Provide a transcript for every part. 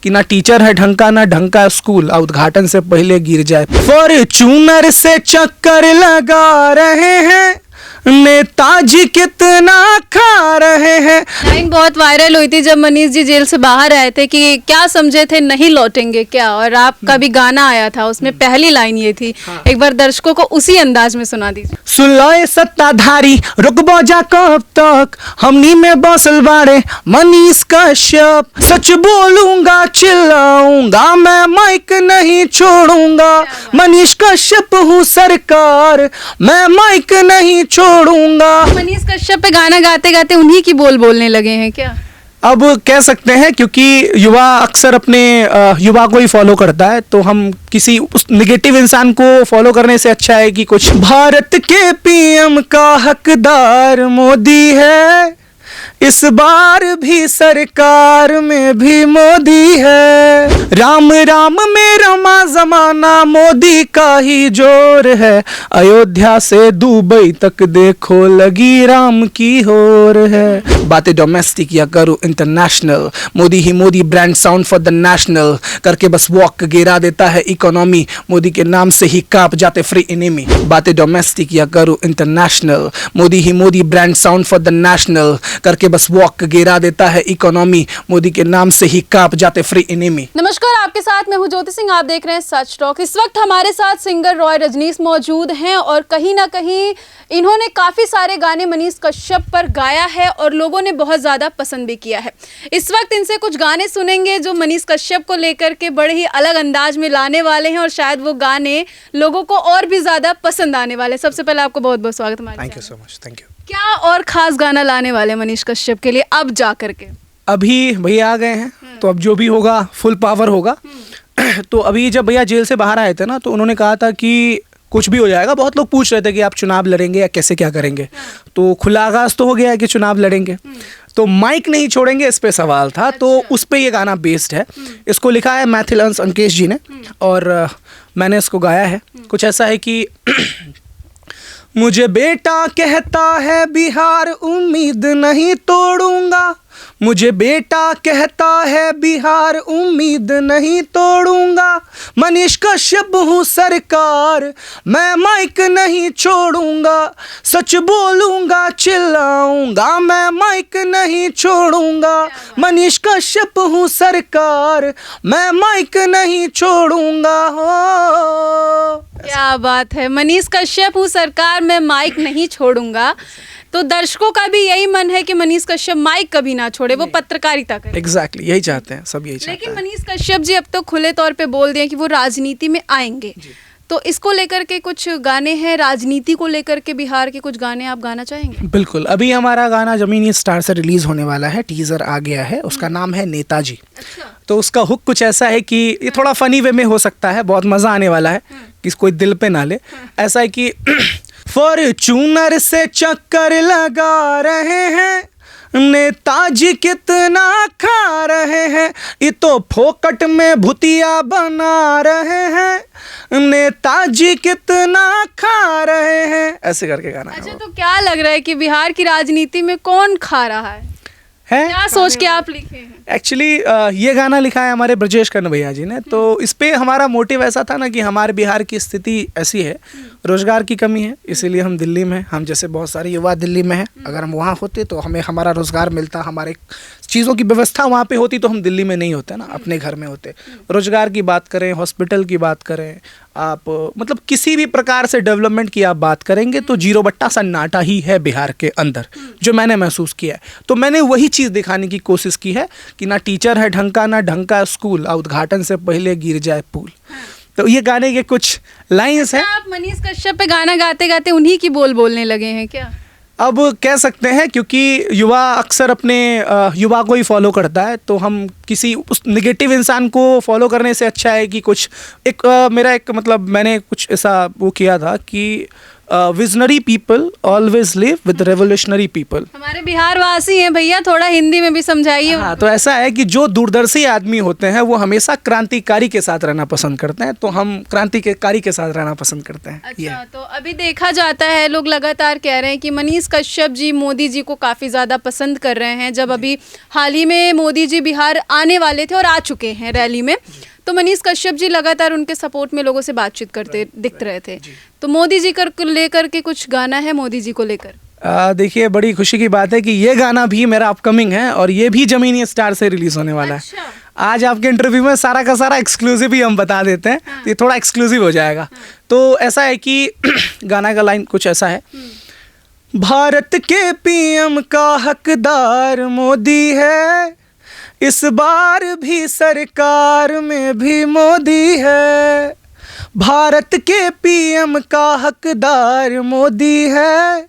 कि ना टीचर है ढंग का ना ढंग का स्कूल, उद्घाटन से पहले गिर जाए। फॉर्च्यूनर से चक्कर लगा रहे हैं, नेताजी कितना खा रहे हैं। लाइन बहुत वायरल हुई थी जब मनीष जी जेल से बाहर आए थे कि क्या समझे थे नहीं लौटेंगे क्या, और आपका भी गाना आया था उसमें पहली लाइन ये थी। एक बार दर्शकों को उसी अंदाज में सुना दीजिए। सुन लो ये सत्ताधारी, रुक बोझा कब तक, हमनी में बसल बाड़े मनीष कश्यप। सच बोलूंगा चिल्लाऊंगा, मैं माइक नहीं छोड़ूंगा, मनीष कश्यप हूँ सरकार, मैं माइक नहीं छोड़ूंगा। मनीष कश्यप पे गाना गाते गाते उन्हीं की बोल बोलने लगे हैं क्या? अब कह सकते हैं, क्योंकि युवा अक्सर अपने युवा को ही फॉलो करता है, तो हम किसी उस निगेटिव इंसान को फॉलो करने से अच्छा है कि कुछ भारत के पीएम का हकदार मोदी है, इस बार भी सरकार में भी मोदी है, राम राम में रमा जमाना मोदी का ही जोर है, अयोध्या से दुबई तक देखो लगी राम की होर है। बातें डोमेस्टिक या करूँ international, Modi he Modi brand sound for the national, करके बस वॉक गिरा देता है इकोनॉमी, मोदी के नाम से ही कांप जाते फ्री एनिमी। बातें डोमेस्टिक या करूँ international, Modi he Modi brand sound for the national, करके बस वॉक गिरा देता है इकोनॉमी, मोदी के नाम से ही कांप जाते फ्री एनिमी। नमस्कार, आपके साथ मैं हूं ज्योति सिंह, आप देख रहे हैं सच टॉक। इस वक्त हमारे साथ सिंगर रॉय रजनीश मौजूद हैं और कहीं ना कहीं इन्होंने काफी सारे गाने मनीष कश्यप पर गाया है और लोगों ने बहुत ज्यादा पसंद भी किया है। इस वक्त इनसे कुछ गाने सुनेंगे जो मनीष कश्यप को लेकर के बड़े ही अलग अंदाज में लाने वाले हैं और शायद वो गाने लोगों को और भी ज्यादा पसंद आने वाले। सबसे पहले आपको बहुत बहुत स्वागत है। Thank you so much. Thank you. क्या और खास गाना लाने वाले मनीष कश्यप के लिए अब जा करके? अभी भैया आ गए हैं तो अब जो भी होगा फुल पावर होगा। तो अभी जब भैया जेल से बाहर आए थे ना, तो उन्होंने कहा था कि कुछ भी हो जाएगा। बहुत लोग पूछ रहे थे कि आप चुनाव लड़ेंगे या कैसे क्या करेंगे, तो खुला आगाज तो हो गया है कि चुनाव लड़ेंगे, तो माइक नहीं छोड़ेंगे इस पे सवाल था। तो उस पे ये गाना बेस्ड है। इसको लिखा है मैथिल अंश अंकेश जी ने और मैंने इसको गाया है। कुछ ऐसा है कि मुझे बेटा कहता है बिहार उम्मीद नहीं तोड़ूंगा, मुझे बेटा कहता है बिहार उम्मीद नहीं तोड़ूंगा, मनीष कश्यप हूँ सरकार, मैं माइक नहीं छोड़ूंगा, सच बोलूंगा चिल्लाऊंगा, मैं माइक नहीं छोड़ूंगा, मनीष कश्यप हूँ सरकार, मैं माइक नहीं छोड़ूंगा। हो क्या बात है, मनीष कश्यप हूँ सरकार, मैं माइक नहीं छोड़ूंगा। तो दर्शकों का भी यही मन है कि मनीष कश्यप माइक कभी ना छोड़े, वो पत्रकारिता करे। एग्जैक्टली यही चाहते हैं, सब यही चाहते हैं। लेकिन मनीष कश्यप जी अब तो खुले तौर पे बोल दिए कि वो राजनीति में आएंगे, तो इसको लेकर के कुछ गाने हैं, राजनीति को लेकर के बिहार के कुछ गाने आप गाना चाहेंगे? बिल्कुल। अभी हमारा गाना जमीनी स्टार से रिलीज होने वाला है, टीजर आ गया है, उसका नाम है नेताजी। तो उसका हुक कुछ ऐसा है कि ये थोड़ा फनी वे में हो सकता है, बहुत मजा आने वाला है, कि कोई दिल पे ना ले। ऐसा है कि फॉर्च्यूनर से चक्कर लगा रहे हैं, नेताजी कितना खा रहे हैं, ये तो फोकट में भुतिया बना रहे हैं, नेताजी कितना खा रहे हैं, ऐसे करके गाना है। अच्छा, तो क्या लग रहा है कि बिहार की राजनीति में कौन खा रहा है? क्या सोच के आप लिखे हैं? एक्चुअली ये गाना लिखा है हमारे ब्रजेश कर्ण भैया जी ने। तो इस पे हमारा मोटिव ऐसा था ना कि हमारे बिहार की स्थिति ऐसी है, रोजगार की कमी है, इसीलिए हम दिल्ली में, हम जैसे बहुत सारे युवा दिल्ली में हैं, अगर हम वहाँ होते तो हमें हमारा रोजगार मिलता, हमारे चीज़ों की व्यवस्था वहाँ पे होती, तो हम दिल्ली में नहीं होते ना, अपने घर में होते। रोजगार की बात करें, हॉस्पिटल की बात करें, आप मतलब किसी भी प्रकार से डेवलपमेंट की आप बात करेंगे तो जीरो बट्टा सन्नाटा ही है बिहार के अंदर, जो मैंने महसूस किया है। तो मैंने वही चीज़ दिखाने की कोशिश की है कि ना टीचर है ढंग का ना ढंग का स्कूल, उद्घाटन से पहले गिर जाए पुल। तो ये गाने के कुछ लाइंस हैं। आप मनीष कश्यप पे गाना गाते गाते उन्हीं की बोल बोलने लगे हैं क्या? अब कह सकते हैं, क्योंकि युवा अक्सर अपने युवा को ही फॉलो करता है, तो हम किसी उस निगेटिव इंसान को फॉलो करने से अच्छा है कि कुछ एक मेरा एक मतलब मैंने कुछ ऐसा वो किया था कि visionary people always live with revolutionary people. हमारे बिहार वासी हैं भैया, थोड़ा हिंदी में भी समझाइए। हाँ, तो ऐसा है कि जो दूरदर्शी आदमी होते हैं वो हमेशा क्रांतिकारी के साथ रहना पसंद करते हैं, तो हम क्रांतिकारी के साथ रहना पसंद करते हैं। अच्छा, तो अभी देखा जाता है लोग लगातार कह रहे हैं कि मनीष कश्यप जी मोदी जी को काफ़ी ज़्यादा पसंद कर रहे हैं। जब अभी हाल ही में मोदी जी बिहार आने वाले थे और आ चुके हैं रैली में, तो मनीष कश्यप जी लगातार उनके सपोर्ट में लोगों से बातचीत करते दिख रहे थे। तो मोदी जी को लेकर के कुछ गाना है मोदी जी को लेकर? देखिए, बड़ी खुशी की बात है कि ये गाना भी मेरा अपकमिंग है और ये भी ज़मीनी स्टार से रिलीज होने वाला अच्छा। है। आज आपके इंटरव्यू में सारा का सारा एक्सक्लूसिव ही हम बता देते हैं। तो ये थोड़ा एक्सक्लूसिव हो जाएगा। तो ऐसा है कि गाना का लाइन कुछ ऐसा है, भारत के पीएम का हकदार मोदी है, इस बार भी सरकार में भी मोदी है। भारत के पीएम का हकदार मोदी है,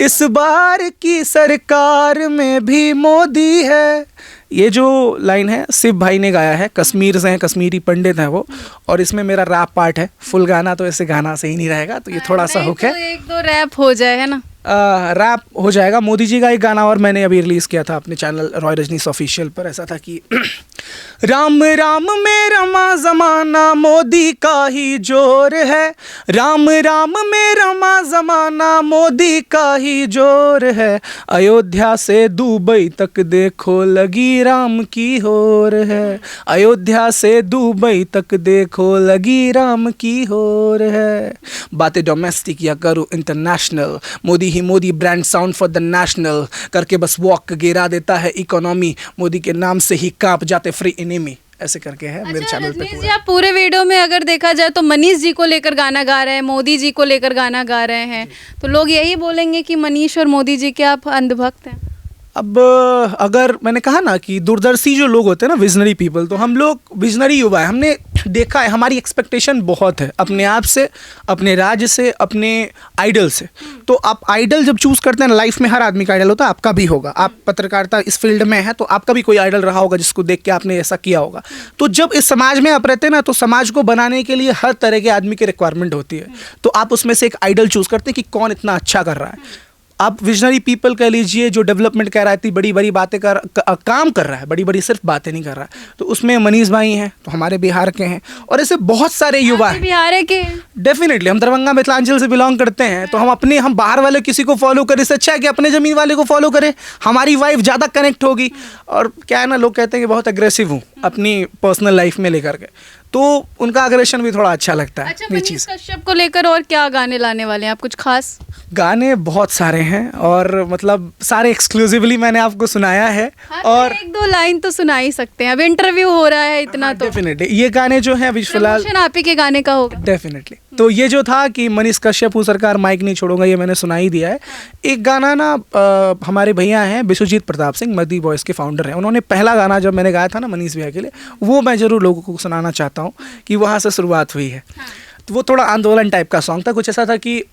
इस बार की सरकार में भी मोदी है। ये जो लाइन है शिव भाई ने गाया है, कश्मीर से हैं, कश्मीरी पंडित हैं वो, और इसमें मेरा रैप पार्ट है। फुल गाना तो ऐसे गाना सही नहीं रहेगा, तो ये थोड़ा सा हुक है। तो एक दो रैप हो जाए, है ना? रैप हो जाएगा। मोदी जी का एक गाना और मैंने अभी रिलीज़ किया था अपने चैनल रॉय रजनीश ऑफिशियल पर। ऐसा था कि राम राम में रमा जमाना मोदी का ही जोर है, राम राम में रमा जमाना मोदी का ही जोर है। अयोध्या से दुबई तक देखो लगी राम की होर है, अयोध्या से दुबई तक देखो लगी राम की होर है। बातें डोमेस्टिक या करूँ international, Modi he Modi brand sound for the national, करके बस वॉक गिरा देता है इकोनॉमी, मोदी के नाम से ही कांप जाते फ्री एनिमी। ऐसे करके है मेरे चैनल पे। रजनीश जी, आप पूरे वीडियो में अगर देखा जाए तो मनीष जी को लेकर गाना गा रहे हैं, मोदी जी को लेकर गाना गा रहे हैं, तो लोग यही बोलेंगे कि मनीष और मोदी जी के आप अंधभक्त हैं। अब अगर मैंने कहा ना कि दूरदर्शी जो लोग होते हैं ना, विजनरी पीपल, तो हम लोग विजनरी युवा है। हमने देखा है, हमारी एक्सपेक्टेशन बहुत है अपने आप से, अपने राज्य से, अपने आइडल से। तो आप आइडल जब चूज़ करते हैं, लाइफ में हर आदमी का आइडल होता है, आपका भी होगा। आप पत्रकारिता इस फील्ड में है तो आपका भी कोई आइडल रहा होगा जिसको देख के आपने ऐसा किया होगा। तो जब इस समाज में आप रहते हैं ना, तो समाज को बनाने के लिए हर तरह के आदमी की रिक्वायरमेंट होती है। तो आप उसमें से एक आइडल चूज़ करते हैं कि कौन इतना अच्छा कर रहा है। आप विजनरी पीपल कह लीजिए, जो डेवलपमेंट कह रहा है, इतनी बड़ी बड़ी बातें काम कर रहा है, बड़ी बड़ी सिर्फ बातें नहीं कर रहा है। तो उसमें मनीष भाई हैं, तो हमारे बिहार के हैं, और ऐसे बहुत सारे युवा हैं। बिहार के डेफिनेटली हम दरभंगा मिथिलांचल से बिलोंग करते हैं, तो हम बाहर वाले किसी को फॉलो करें, इससे अच्छा है कि अपने ज़मीन वाले को फॉलो करें। हमारी वाइफ ज़्यादा कनेक्ट होगी। और क्या है ना, लोग कहते हैं कि बहुत अग्रेसिव हूँ अपनी पर्सनल लाइफ में लेकर के, तो उनका अग्रेशन भी थोड़ा अच्छा लगता है। अच्छा, ये मनीष चीज़ कश्यप को लेकर और क्या गाने लाने वाले हैं आप? कुछ खास गाने बहुत सारे हैं, और मतलब सारे एक्सक्लूसिवली मैंने आपको सुनाया है। हाँ, और एक दो लाइन तो सुना ही सकते हैं, अब इंटरव्यू हो रहा है इतना। तो डेफिनेटली ये गाने जो हैं अभी फिलहाल प्रमोशन आप ही के गाने का होगा। डेफिनेटली। तो ये जो था कि मनीष कश्यप सरकार माइक नहीं छोड़ूंगा, ये मैंने सुना ही दिया है। एक गाना ना हमारे भैया हैं विश्वजीत प्रताप सिंह, मदी वॉइस के फाउंडर हैं, उन्होंने पहला गाना जब मैंने गाया था ना मनीष भैया के लिए, वो मैं ज़रूर लोगों को सुनाना चाहता हूँ कि वहाँ से शुरुआत हुई है। तो वो थोड़ा आंदोलन टाइप का सॉन्ग था। कुछ ऐसा था कि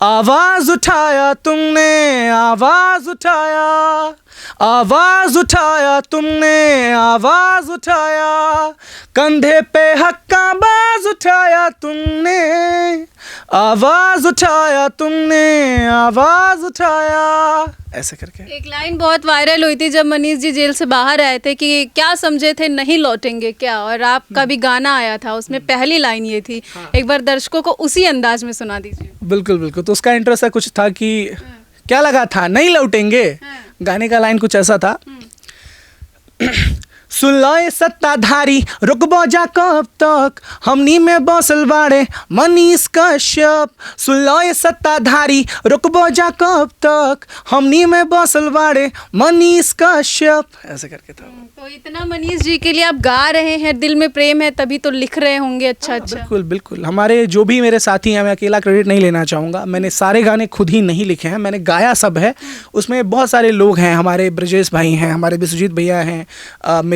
आवाज उठाया तुमने, आवाज उठाया, आवाज उठाया तुमने, आवाज उठाया, कंधे पे हक्का बाज उठाया तुमने, आवाज उठाया तुमने, आवाज उठाया। ऐसे करके एक लाइन बहुत वायरल हुई थी जब मनीष जी जेल से बाहर आए थे कि क्या समझे थे नहीं लौटेंगे क्या, और आपका भी गाना आया था, उसमें पहली लाइन ये थी। एक बार दर्शकों को उसी अंदाज में सुना दीजिए। बिल्कुल बिल्कुल। तो उसका इंटरेस्ट कुछ था कि क्या लगा था नहीं लौटेंगे। गाने का लाइन कुछ ऐसा था, सुन लो ये सत्ताधारी रुकबो जा कब तक, हमनी में बसल बाड़े मनीष कश्यप। सुन लो ये सत्ताधारी रुकबो जा कब तक, हमनी में बसल बाड़े मनीष कश्यप। ऐसे करके था। तो इतना मनीष जी के लिए आप गा रहे हैं, दिल में प्रेम है तभी तो लिख रहे होंगे। अच्छा अच्छा। बिल्कुल बिल्कुल। हमारे जो भी मेरे साथी हैं, मैं अकेला क्रेडिट नहीं लेना चाहूँगा, मैंने सारे गाने खुद ही नहीं लिखे हैं, मैंने गाया सब है। उसमें बहुत सारे लोग हैं, हमारे ब्रजेश भाई हैं, हमारे विश्वजीत भैया हैं,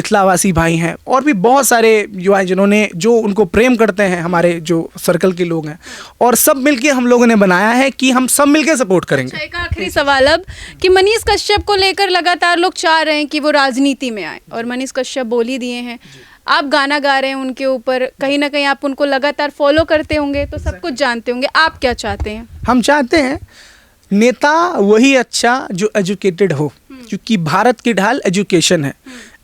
मिथिलावासी भाई हैं और भी बहुत सारे युवा हैं जिन्होंने जो उनको प्रेम करते हैं, हमारे जो सर्कल के लोग हैं, और सब मिलके हम लोगों ने बनाया है कि हम सब मिलके सपोर्ट करेंगे। एक आखिरी सवाल अब कि मनीष कश्यप को लेकर लगातार लोग चाह रहे हैं कि वो राजनीति में आए और मनीष कश्यप बोल ही दिए हैं, आप गाना गा रहे हैं उनके ऊपर, कहीं ना कहीं आप उनको लगातार फॉलो करते होंगे तो सब कुछ जानते होंगे, आप क्या चाहते हैं? हम चाहते हैं नेता वही अच्छा जो एजुकेटेड हो, क्योंकि भारत की ढाल एजुकेशन है।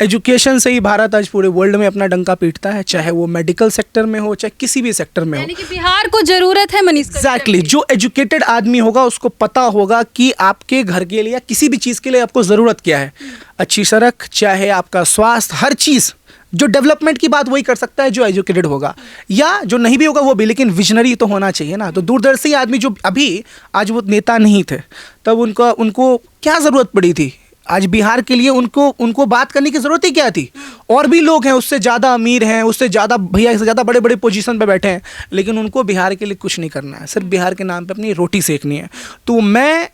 एजुकेशन से ही भारत आज पूरे वर्ल्ड में अपना डंका पीटता है, चाहे वो मेडिकल सेक्टर में हो, चाहे किसी भी सेक्टर में हो। यानी कि बिहार को जरूरत है मनीष कश्यप एग्जैक्टली की। जो एजुकेटेड आदमी होगा उसको पता होगा कि आपके घर के लिए या किसी भी चीज़ के लिए आपको ज़रूरत क्या है। अच्छी सड़क, चाहे आपका स्वास्थ्य, हर चीज़ जो डेवलपमेंट की बात वही कर सकता है जो एजुकेटेड होगा, या जो नहीं भी होगा वो भी, लेकिन विजनरी तो होना चाहिए ना। तो दूरदर्शी आदमी जो अभी आज वो नेता नहीं थे, तब उनको क्या ज़रूरत पड़ी थी? आज बिहार के लिए उनको बात करने की ज़रूरत ही क्या थी? और भी लोग हैं उससे ज़्यादा अमीर हैं, उससे ज़्यादा भैया से ज़्यादा बड़े बड़े पोजीशन पे बैठे हैं, लेकिन उनको बिहार के लिए कुछ नहीं करना है, सिर्फ बिहार के नाम पे अपनी रोटी सेकनी है। तो मैं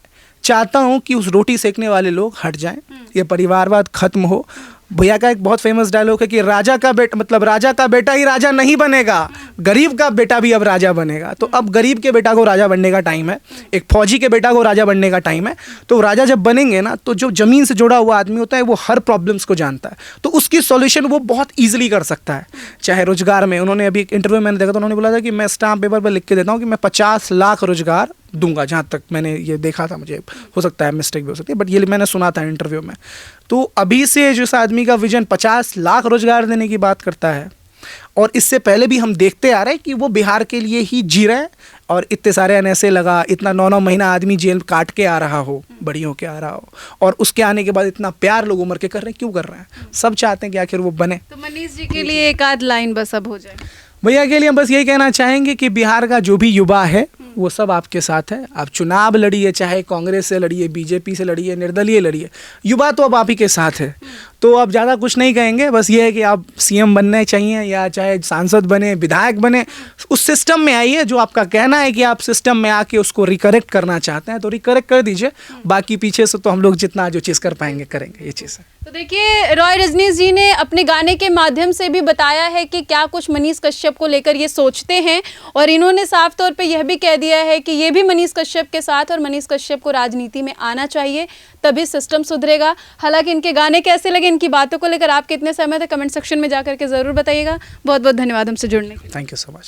चाहता हूँ कि उस रोटी सेकने वाले लोग हट जाएं, ये परिवारवाद खत्म हो। भैया का एक बहुत फेमस डायलॉग है कि राजा का बेटा ही राजा नहीं बनेगा, गरीब का बेटा भी अब राजा बनेगा। तो अब गरीब के बेटा को राजा बनने का टाइम है, एक फौजी के बेटा को राजा बनने का टाइम है। तो राजा जब बनेंगे ना, तो जो ज़मीन से जुड़ा हुआ आदमी होता है वो हर प्रॉब्लम्स को जानता है, तो उसकी सॉल्यूशन वो बहुत ईजिली कर सकता है। चाहे रोजगार में, उन्होंने अभी एक इंटरव्यू मैंने देखा तो उन्होंने बोला था कि मैं स्टाम्प पेपर पर लिख के देता हूँ कि मैं 50 लाख रोजगार दूंगा, जहाँ तक मैंने ये देखा था, मुझे हो सकता है मिस्टेक भी हो सकती है, बट ये मैंने सुना था इंटरव्यू में। तो अभी से जिस आदमी का विजन 50 लाख रोजगार देने की बात करता है, और इससे पहले भी हम देखते आ रहे हैं कि वो बिहार के लिए ही जी रहे हैं, और इतने सारे एनएसए लगा, इतना 9-9 महीना आदमी जेल काट के आ रहा हो, बड़ी होके आ रहा हो, और उसके आने के बाद इतना प्यार लोग उम्र के कर रहे हैं, क्यों कर रहे हैं? सब चाहते हैं कि आखिर वो बने। तो मनीष जी के लिए एक आध लाइन बस अब हो जाए। भैया के लिए हम बस यही कहना चाहेंगे कि बिहार का जो भी युवा है वो सब आपके साथ है। आप चुनाव लड़िए, चाहे कांग्रेस से लड़िए, बीजेपी से लड़िए, निर्दलीय लड़िए, युवा तो अब आप ही के साथ है। तो अब ज़्यादा कुछ नहीं कहेंगे, बस ये है कि आप सीएम बनने चाहिए या चाहे सांसद बने, विधायक बने, उस सिस्टम में आइए। जो आपका कहना है कि आप सिस्टम में आके उसको रिकरेक्ट करना चाहते हैं तो रिकरेक्ट कर दीजिए, बाकी पीछे से तो हम लोग जितना जो चीज़ कर पाएंगे करेंगे, ये चीज़ है। तो देखिए, रॉय रजनीश जी ने अपने गाने के माध्यम से भी बताया है कि क्या कुछ मनीष कश्यप को लेकर ये सोचते हैं, और इन्होंने साफ तौर पे यह भी कह दिया है कि ये भी मनीष कश्यप के साथ, और मनीष कश्यप को राजनीति में आना चाहिए, तभी सिस्टम सुधरेगा। हालांकि इनके गाने कैसे लगे, इनकी बातों को लेकर आप कितने सहमत है, कमेंट सेक्शन में जाकर के ज़रूर बताइएगा। बहुत बहुत धन्यवाद हमसे जुड़ने के लिए। Thank you so much.